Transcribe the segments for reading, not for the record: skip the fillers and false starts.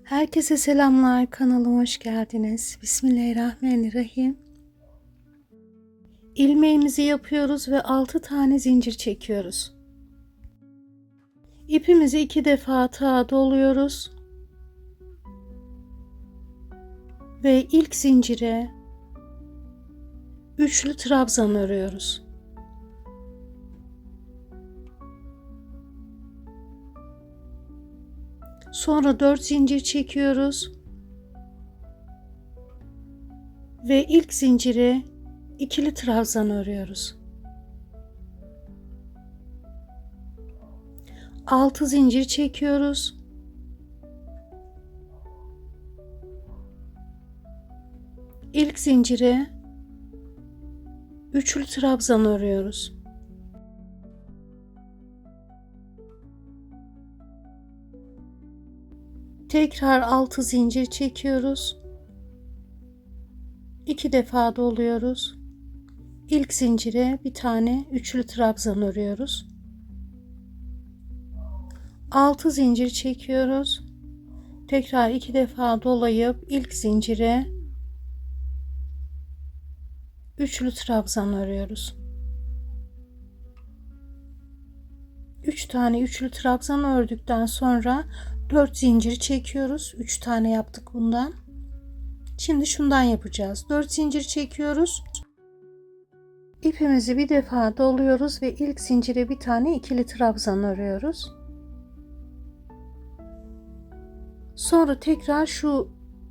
Herkese selamlar, kanalıma hoş geldiniz. Bismillahirrahmanirrahim. İlmeğimizi yapıyoruz ve 6 tane zincir çekiyoruz. İpimizi 2 defa atağa doluyoruz. Ve ilk zincire üçlü trabzan örüyoruz. Sonra 4 zincir çekiyoruz. Ve ilk zincire ikili trabzan örüyoruz. 6 zincir çekiyoruz. İlk zincire üçlü trabzan örüyoruz. Tekrar 6 zincir çekiyoruz. 2 defa doluyoruz. İlk zincire bir tane üçlü trabzan örüyoruz. 6 zincir çekiyoruz. Tekrar 2 defa dolayıp ilk zincire üçlü trabzan örüyoruz. 3 tane üçlü trabzan ördükten sonra 4 zincir çekiyoruz. 3 tane yaptık bundan. Şimdi şundan yapacağız. 4 zincir çekiyoruz. İpimizi bir defa doluyoruz ve ilk zincire bir tane ikili trabzan örüyoruz. Sonra tekrar şu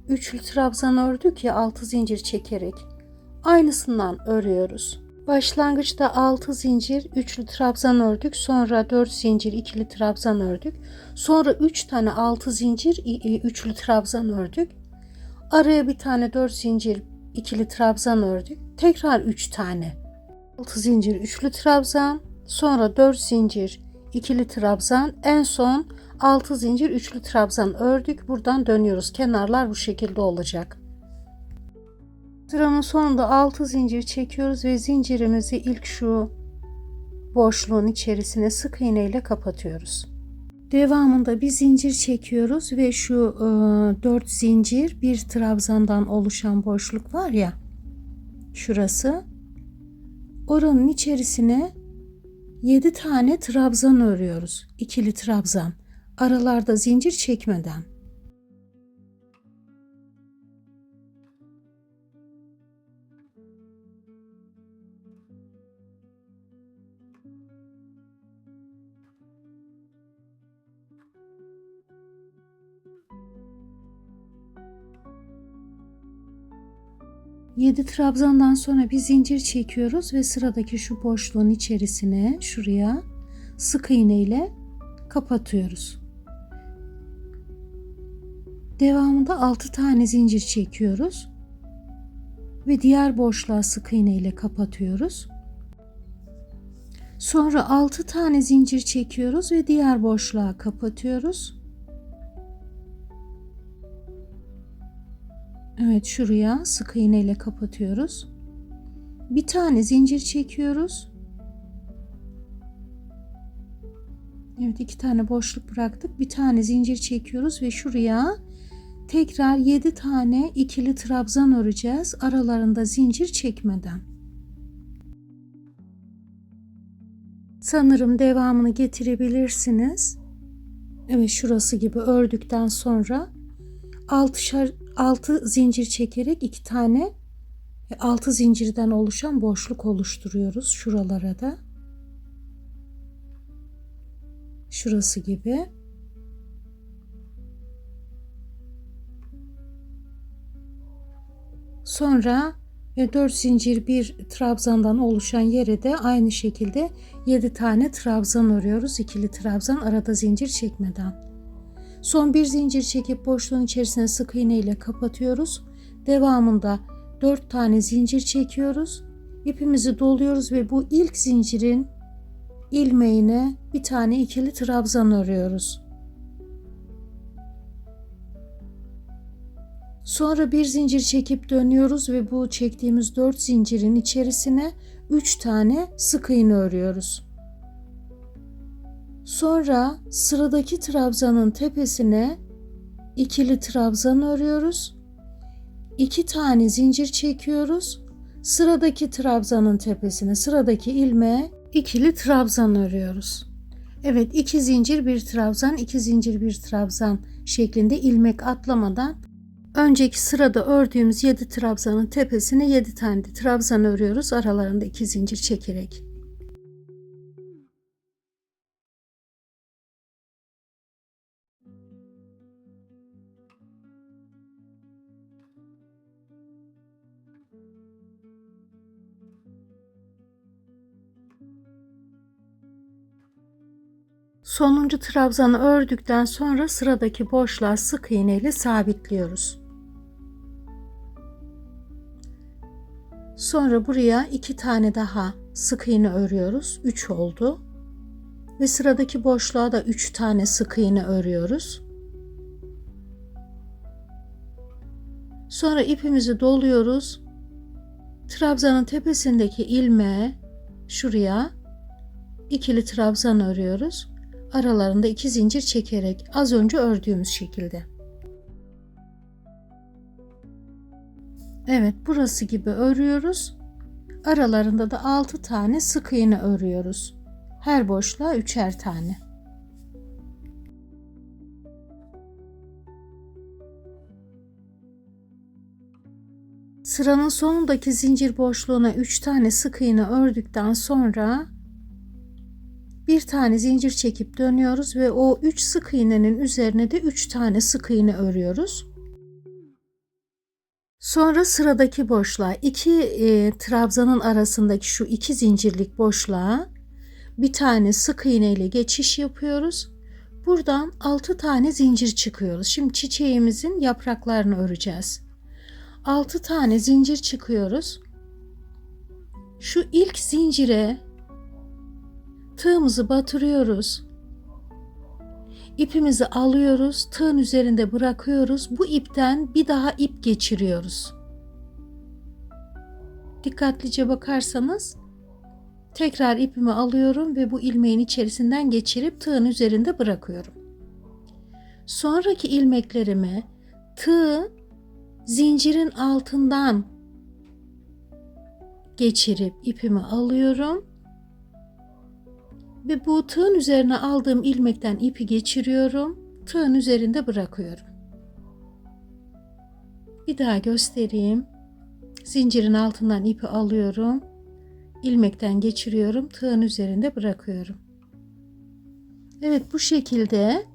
üçlü trabzan ördük ya 6 zincir çekerek. Aynısından örüyoruz. Başlangıçta 6 zincir üçlü trabzan ördük. Sonra 4 zincir ikili trabzan ördük. Sonra 3 tane 6 zincir üçlü trabzan ördük. Araya bir tane 4 zincir ikili trabzan ördük. Tekrar 3 tane 6 zincir üçlü trabzan. Sonra 4 zincir ikili trabzan. En son 6 zincir üçlü trabzan ördük. Buradan dönüyoruz. Kenarlar bu şekilde olacak. Sıranın sonunda 6 zincir çekiyoruz ve zincirimizi ilk şu boşluğun içerisine sık iğne ile kapatıyoruz. Devamında bir zincir çekiyoruz ve şu 4 zincir bir trabzandan oluşan boşluk var ya, şurası, oranın içerisine 7 tane trabzan örüyoruz. İkili trabzan, aralarda zincir çekmeden. Yedi trabzandan sonra bir zincir çekiyoruz ve sıradaki şu boşluğun içerisine şuraya sık iğne ile kapatıyoruz. Devamında 6 tane zincir çekiyoruz ve diğer boşluğa sık iğne ile kapatıyoruz. Sonra 6 tane zincir çekiyoruz ve diğer boşluğa kapatıyoruz. Evet, şuraya sık iğne ile kapatıyoruz. Bir tane zincir çekiyoruz. Evet, 2 tane boşluk bıraktık. Bir tane zincir çekiyoruz ve şuraya tekrar 7 tane ikili trabzan öreceğiz. Aralarında zincir çekmeden. Sanırım devamını getirebilirsiniz. Evet, şurası gibi ördükten sonra 6 zincir çekerek 2 tane 6 zincirden oluşan boşluk oluşturuyoruz şuralara da. Şurası gibi. Sonra 4 zincir bir trabzandan oluşan yere de aynı şekilde 7 tane trabzan örüyoruz. İkili trabzan, arada zincir çekmeden. Son bir zincir çekip boşluğun içerisine sık iğne ile kapatıyoruz. Devamında 4 tane zincir çekiyoruz. İpimizi doluyoruz ve bu ilk zincirin ilmeğine bir tane ikili trabzan örüyoruz. Sonra bir zincir çekip dönüyoruz ve bu çektiğimiz 4 zincirin içerisine 3 tane sık iğne örüyoruz. Sonra sıradaki trabzanın tepesine ikili trabzan örüyoruz. 2 tane zincir çekiyoruz. Sıradaki trabzanın tepesine, sıradaki ilmeğe ikili trabzan örüyoruz. Evet, 2 zincir 1 trabzan, 2 zincir 1 trabzan şeklinde ilmek atlamadan önceki sırada ördüğümüz 7 trabzanın tepesine 7 tane de trabzan örüyoruz. Aralarında 2 zincir çekerek. Sonuncu trabzanı ördükten sonra sıradaki boşluğa sık iğne ile sabitliyoruz. Sonra buraya 2 tane daha sık iğne örüyoruz. 3 oldu. Ve sıradaki boşluğa da 3 tane sık iğne örüyoruz. Sonra ipimizi doluyoruz. Trabzanın tepesindeki ilmeğe şuraya ikili trabzan örüyoruz. Aralarında 2 zincir çekerek az önce ördüğümüz şekilde. Evet, burası gibi örüyoruz. Aralarında da 6 tane sık iğne örüyoruz. Her boşluğa 3'er tane. Sıranın sonundaki zincir boşluğuna 3 tane sık iğne ördükten sonra bir tane zincir çekip dönüyoruz ve o 3 sık iğnenin üzerine de 3 tane sık iğne örüyoruz. Sonra sıradaki boşluğa 2 trabzanın arasındaki şu 2 zincirlik boşluğa bir tane sık iğne ile geçiş yapıyoruz. Buradan 6 tane zincir çıkıyoruz. Şimdi çiçeğimizin yapraklarını öreceğiz. 6 tane zincir çıkıyoruz. Şu ilk zincire tığımızı batırıyoruz. İpimizi alıyoruz, tığın üzerinde bırakıyoruz. Bu ipten bir daha ip geçiriyoruz. Dikkatlice bakarsanız tekrar ipimi alıyorum ve bu ilmeğin içerisinden geçirip tığın üzerinde bırakıyorum. Sonraki ilmeklerimi tığı zincirin altından geçirip ipimi alıyorum. Ve bu tığın üzerine aldığım ilmekten ipi geçiriyorum. Tığın üzerinde bırakıyorum. Bir daha göstereyim. Zincirin altından ipi alıyorum. İlmekten geçiriyorum. Tığın üzerinde bırakıyorum. Evet, bu şekilde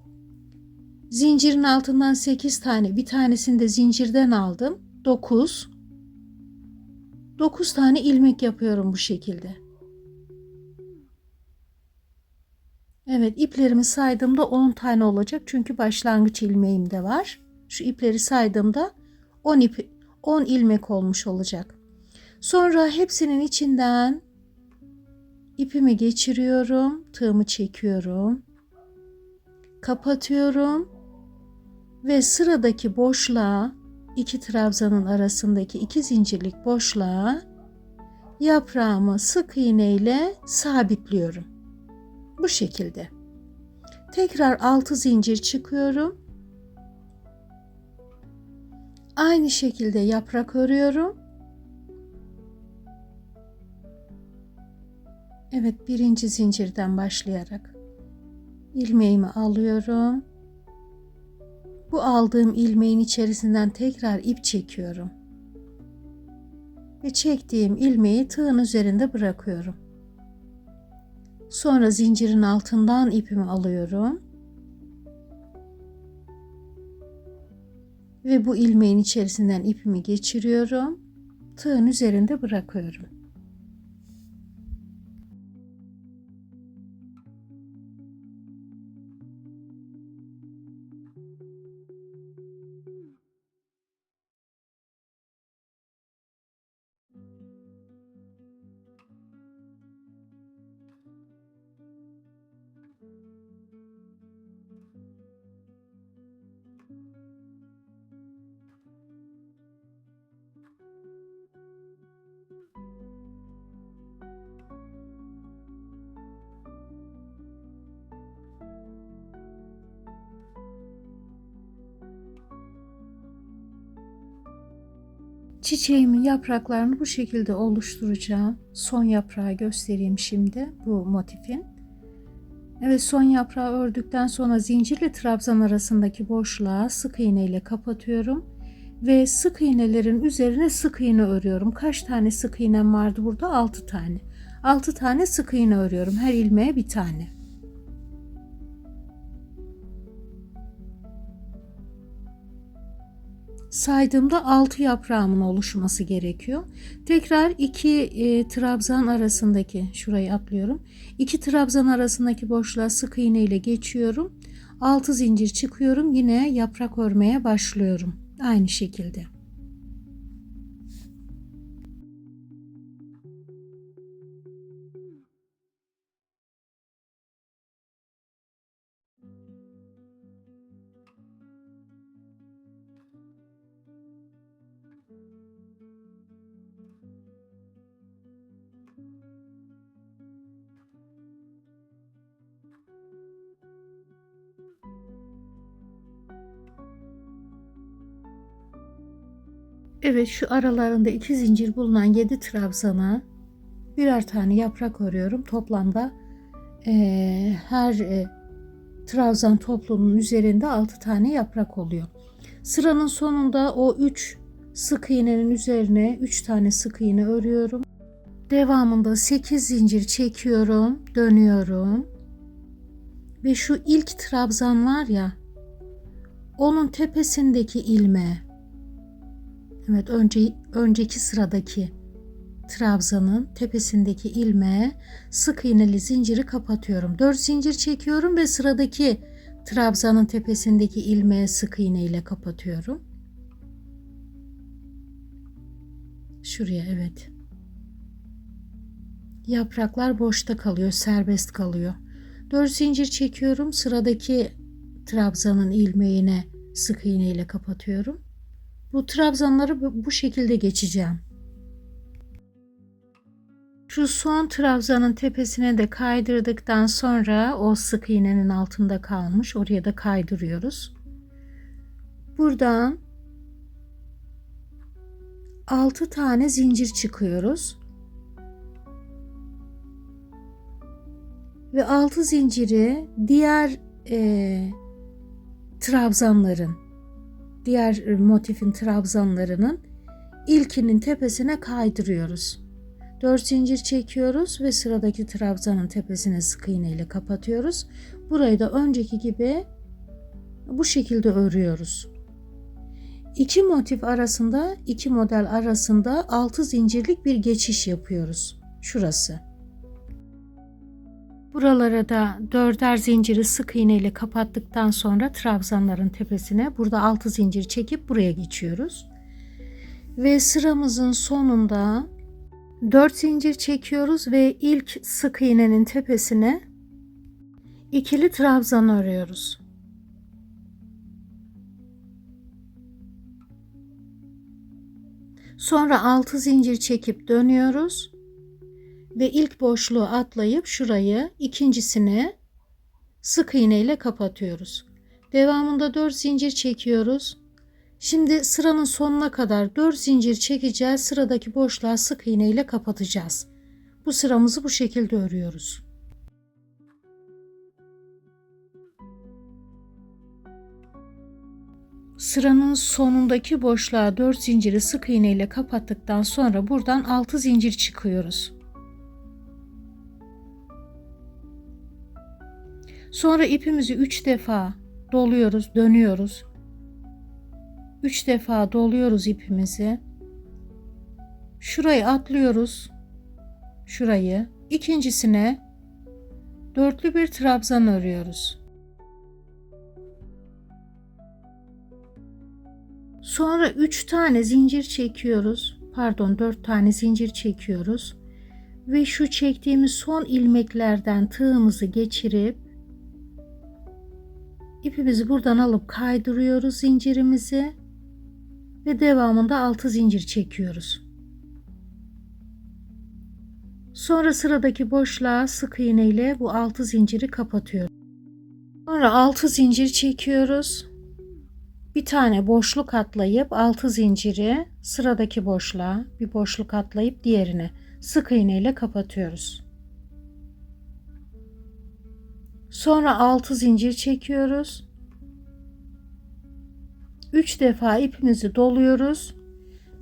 zincirin altından 8 tane, bir tanesini de zincirden aldım. 9 tane ilmek yapıyorum bu şekilde. Evet, iplerimi saydığımda 10 tane olacak. Çünkü başlangıç ilmeğim de var. Şu ipleri saydığımda 10 ilmek olmuş olacak. Sonra hepsinin içinden ipimi geçiriyorum. Tığımı çekiyorum. Kapatıyorum. Ve sıradaki boşluğa, 2 trabzanın arasındaki 2 zincirlik boşluğa yaprağımı sık iğne ile sabitliyorum. Bu şekilde. Tekrar 6 zincir çıkıyorum. Aynı şekilde yaprak örüyorum. Evet, birinci zincirden başlayarak ilmeğimi alıyorum. Bu aldığım ilmeğin içerisinden tekrar ip çekiyorum. Ve çektiğim ilmeği tığın üzerinde bırakıyorum. Sonra zincirin altından ipimi alıyorum. Ve bu ilmeğin içerisinden ipimi geçiriyorum. Tığın üzerinde bırakıyorum. Çiçeğimin yapraklarını bu şekilde oluşturacağım. Son yaprağı göstereyim şimdi bu motifin. Evet, son yaprağı ördükten sonra zincirle trabzan arasındaki boşluğa sık iğne ile kapatıyorum. Ve sık iğnelerin üzerine sık iğne örüyorum. Kaç tane sık iğnem vardı burada? 6 tane. 6 tane sık iğne örüyorum. Her ilmeğe bir tane. Saydığımda 6 yaprağımın oluşması gerekiyor. Tekrar 2 trabzan arasındaki, şurayı atlıyorum. 2 trabzan arasındaki boşluğa sık iğne ile geçiyorum. 6 zincir çıkıyorum. Yine yaprak örmeye başlıyorum. Aynı şekilde. Evet, şu aralarında 2 zincir bulunan 7 trabzana birer tane yaprak örüyorum. Toplamda her trabzan topluluğunun üzerinde 6 tane yaprak oluyor. Sıranın sonunda o 3 sık iğnenin üzerine 3 tane sık iğne örüyorum. Devamında 8 zincir çekiyorum, dönüyorum. Ve şu ilk trabzan var ya, onun tepesindeki ilmeğe, evet, önceki sıradaki trabzanın tepesindeki ilmeğe sık iğneli zinciri kapatıyorum. 4 zincir çekiyorum ve sıradaki trabzanın tepesindeki ilmeğe sık iğne ile kapatıyorum. Şuraya, evet. Yapraklar boşta kalıyor, serbest kalıyor. 4 zincir çekiyorum. Sıradaki trabzanın ilmeğine sık iğne ile kapatıyorum. Bu trabzanları bu şekilde geçeceğim. Şu son trabzanın tepesine de kaydırdıktan sonra o sık iğnenin altında kalmış. Oraya da kaydırıyoruz. Buradan 6 tane zincir çıkıyoruz. Ve 6 zinciri diğer trabzanların, diğer motifin trabzanlarının ilkinin tepesine kaydırıyoruz. 4 zincir çekiyoruz ve sıradaki trabzanın tepesine sık iğne ile kapatıyoruz. Burayı da önceki gibi bu şekilde örüyoruz. İki motif arasında, iki model arasında 6 zincirlik bir geçiş yapıyoruz. Şurası. Buralara da 4'er zinciri sık iğne ile kapattıktan sonra trabzanların tepesine burada 6 zincir çekip buraya geçiyoruz. Ve sıramızın sonunda 4 zincir çekiyoruz ve ilk sık iğnenin tepesine ikili trabzan örüyoruz. Sonra 6 zincir çekip dönüyoruz ve ilk boşluğu atlayıp şurayı ikincisine sık iğne ile kapatıyoruz. Devamında 4 zincir çekiyoruz. Şimdi sıranın sonuna kadar 4 zincir çekeceğiz. Sıradaki boşluğa sık iğne ile kapatacağız. Bu sıramızı bu şekilde örüyoruz. Sıranın sonundaki boşluğa 4 zinciri sık iğne ile kapattıktan sonra buradan 6 zincir çıkıyoruz. Sonra ipimizi 3 defa doluyoruz, dönüyoruz. 3 defa doluyoruz ipimizi. Şurayı atlıyoruz. Şurayı. İkincisine dörtlü bir trabzan örüyoruz. Sonra 3 tane zincir çekiyoruz. Pardon, 4 tane zincir çekiyoruz. Ve şu çektiğimiz son ilmeklerden tığımızı geçirip ipimizi buradan alıp kaydırıyoruz zincirimizi ve devamında 6 zincir çekiyoruz. Sonra sıradaki boşluğa sık iğne ile bu 6 zinciri kapatıyoruz. Sonra 6 zincir çekiyoruz. Bir tane boşluk atlayıp 6 zinciri sıradaki boşluğa, bir boşluk atlayıp diğerine sık iğne ile kapatıyoruz. Sonra 6 zincir çekiyoruz. 3 defa ipimizi doluyoruz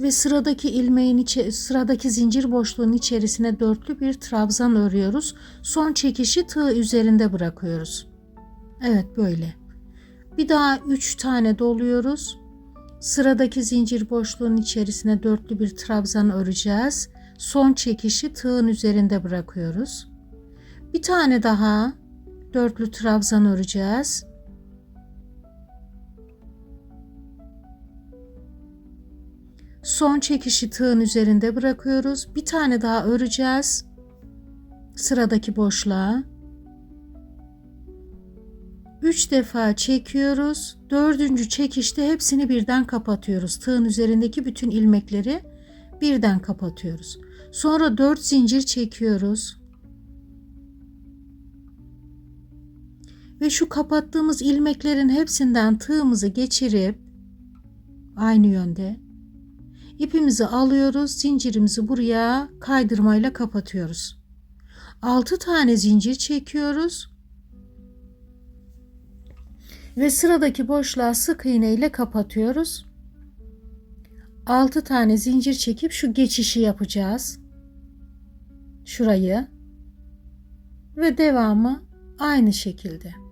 ve sıradaki zincir boşluğunun içerisine dörtlü bir trabzan örüyoruz. Son çekişi tığ üzerinde bırakıyoruz. Evet, böyle. Bir daha 3 tane doluyoruz. Sıradaki zincir boşluğunun içerisine dörtlü bir trabzan öreceğiz. Son çekişi tığın üzerinde bırakıyoruz. Bir tane daha dörtlü trabzan öreceğiz. Son çekişi tığın üzerinde bırakıyoruz. Bir tane daha öreceğiz. Sıradaki boşluğa. 3 defa çekiyoruz. 4. çekişte hepsini birden kapatıyoruz. Tığın üzerindeki bütün ilmekleri birden kapatıyoruz. Sonra 4 zincir çekiyoruz. Ve şu kapattığımız ilmeklerin hepsinden tığımızı geçirip aynı yönde ipimizi alıyoruz. Zincirimizi buraya kaydırmayla kapatıyoruz. 6 tane zincir çekiyoruz. Ve sıradaki boşluğa sık iğne ile kapatıyoruz. 6 tane zincir çekip şu geçişi yapacağız. Şurayı. Ve devamı aynı şekilde.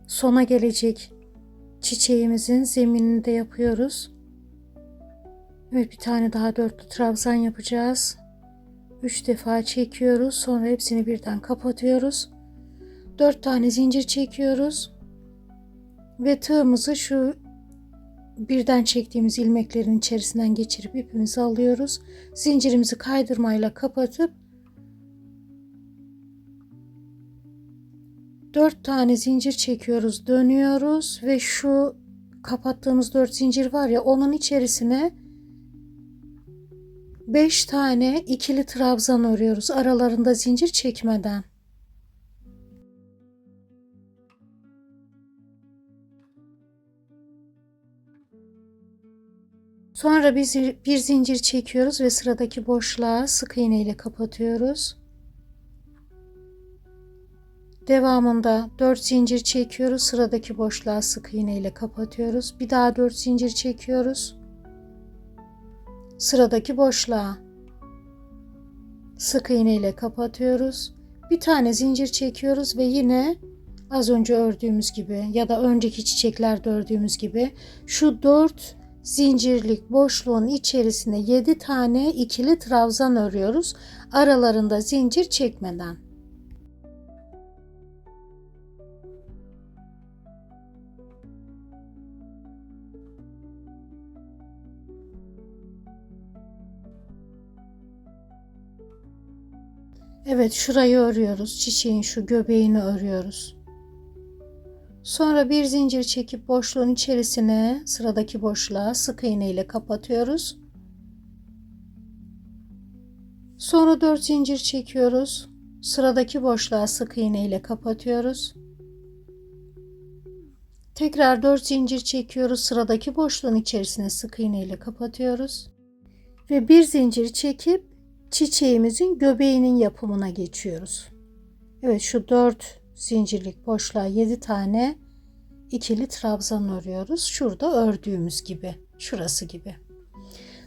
Sona gelecek çiçeğimizin zeminini de yapıyoruz. Evet, bir tane daha dörtlü trabzan yapacağız. 3 defa çekiyoruz. Sonra hepsini birden kapatıyoruz. 4 tane zincir çekiyoruz. Ve tığımızı şu birden çektiğimiz ilmeklerin içerisinden geçirip ipimizi alıyoruz. Zincirimizi kaydırmayla kapatıp 4 tane zincir çekiyoruz, dönüyoruz ve şu kapattığımız 4 zincir var ya, onun içerisine 5 tane ikili trabzan örüyoruz aralarında zincir çekmeden. Sonra bir zincir çekiyoruz ve sıradaki boşluğa sık iğne ile kapatıyoruz. Devamında 4 zincir çekiyoruz. Sıradaki boşluğa sık iğne ile kapatıyoruz. Bir daha 4 zincir çekiyoruz. Sıradaki boşluğa sık iğne ile kapatıyoruz. Bir tane zincir çekiyoruz ve yine az önce ördüğümüz gibi ya da önceki çiçeklerde ördüğümüz gibi şu 4 zincirlik boşluğun içerisine 7 tane ikili trabzan örüyoruz. Aralarında zincir çekmeden. Evet, şurayı örüyoruz. Çiçeğin şu göbeğini örüyoruz. Sonra bir zincir çekip boşluğun içerisine, sıradaki boşluğa sık iğne ile kapatıyoruz. Sonra 4 zincir çekiyoruz. Sıradaki boşluğa sık iğne ile kapatıyoruz. Tekrar 4 zincir çekiyoruz. Sıradaki boşluğun içerisine sık iğne ile kapatıyoruz. Ve bir zincir çekip çiçeğimizin göbeğinin yapımına geçiyoruz. Evet, şu 4 zincirlik boşluğa 7 tane ikili trabzan örüyoruz. Şurada ördüğümüz gibi, şurası gibi.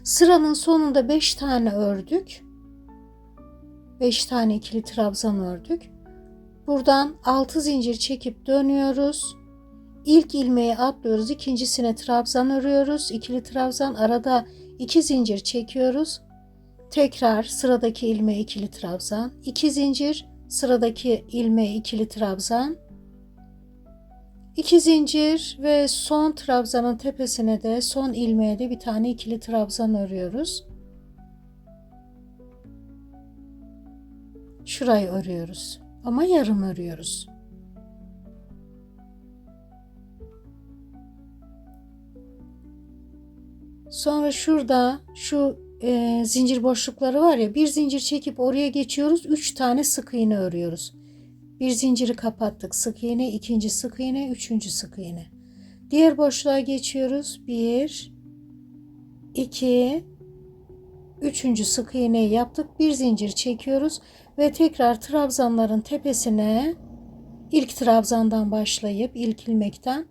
Sıranın sonunda 5 tane ördük. 5 tane ikili trabzan ördük. Buradan 6 zincir çekip dönüyoruz. İlk ilmeği atlıyoruz. İkincisine trabzan örüyoruz. İkili trabzan, arada 2 zincir çekiyoruz. Tekrar sıradaki ilmeğe ikili trabzan. 2 zincir, sıradaki ilmeğe ikili trabzan. 2 zincir ve son trabzanın tepesine de, son ilmeğe de bir tane ikili trabzan örüyoruz. Şurayı örüyoruz ama yarım örüyoruz. Sonra şurada şu zincir boşlukları var ya, bir zincir çekip oraya geçiyoruz. 3 tane sık iğne örüyoruz. Bir zinciri kapattık. Sık iğne, ikinci sık iğne, üçüncü sık iğne. Diğer boşluğa geçiyoruz. 1, 2, üçüncü sık iğneyi yaptık. Bir zincir çekiyoruz ve tekrar trabzanların tepesine ilk trabzandan başlayıp ilk ilmekten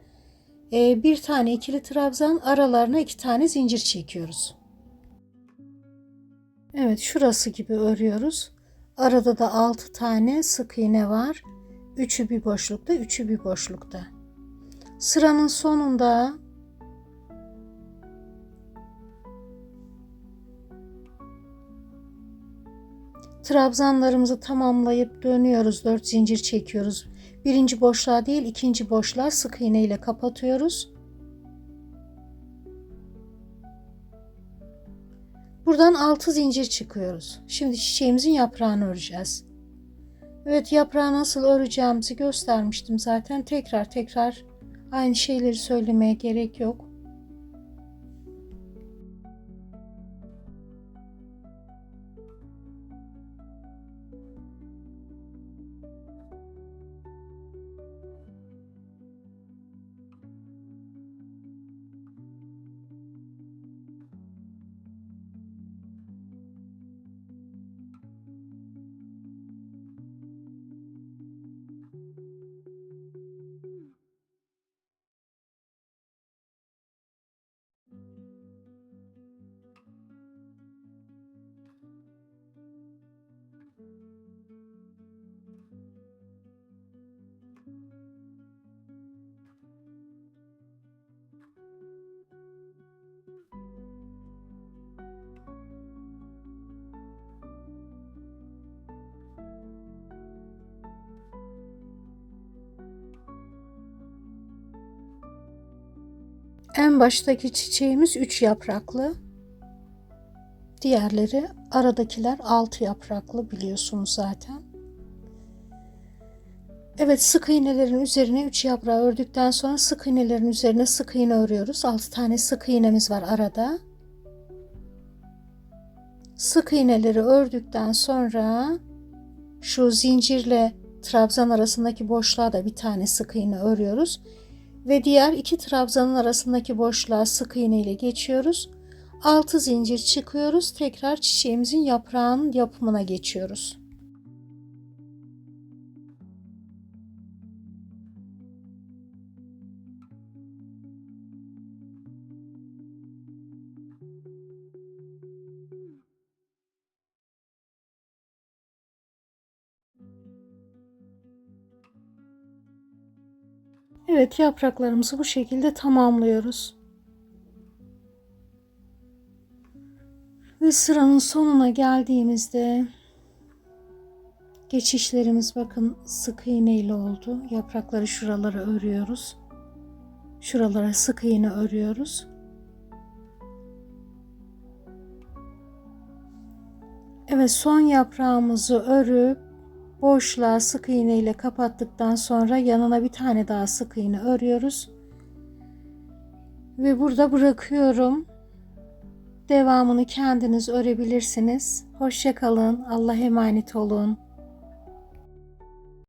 bir tane ikili trabzan, aralarına 2 tane zincir çekiyoruz. Evet, şurası gibi örüyoruz. Arada da 6 tane sık iğne var. 3'ü bir boşlukta, 3'ü bir boşlukta. Sıranın sonunda trabzanlarımızı tamamlayıp dönüyoruz. 4 zincir çekiyoruz. Birinci boşluğa değil, ikinci boşluğa sık iğne ile kapatıyoruz. Buradan 6 zincir çıkıyoruz. Şimdi çiçeğimizin yaprağını öreceğiz. Evet, yaprağı nasıl öreceğimizi göstermiştim zaten. Tekrar aynı şeyleri söylemeye gerek yok. En baştaki çiçeğimiz 3 yapraklı. Diğerleri, aradakiler 6 yapraklı, biliyorsunuz zaten. Evet, sık iğnelerin üzerine 3 yaprağı ördükten sonra sık iğnelerin üzerine sık iğne örüyoruz. 6 tane sık iğnemiz var arada. Sık iğneleri ördükten sonra şu zincirle trabzan arasındaki boşluğa da bir tane sık iğne örüyoruz. Ve diğer 2 trabzanın arasındaki boşluğa sık iğne ile geçiyoruz. 6 zincir çıkıyoruz. Tekrar çiçeğimizin yaprağının yapımına geçiyoruz. Evet, yapraklarımızı bu şekilde tamamlıyoruz. Ve sıranın sonuna geldiğimizde geçişlerimiz bakın sık iğne ile oldu. Yaprakları şuralara örüyoruz. Şuralara sık iğne örüyoruz. Evet, son yaprağımızı örüp boşluğa sık iğne ile kapattıktan sonra yanına bir tane daha sık iğne örüyoruz. Ve burada bırakıyorum. Devamını kendiniz örebilirsiniz. Hoşça kalın. Allah'a emanet olun.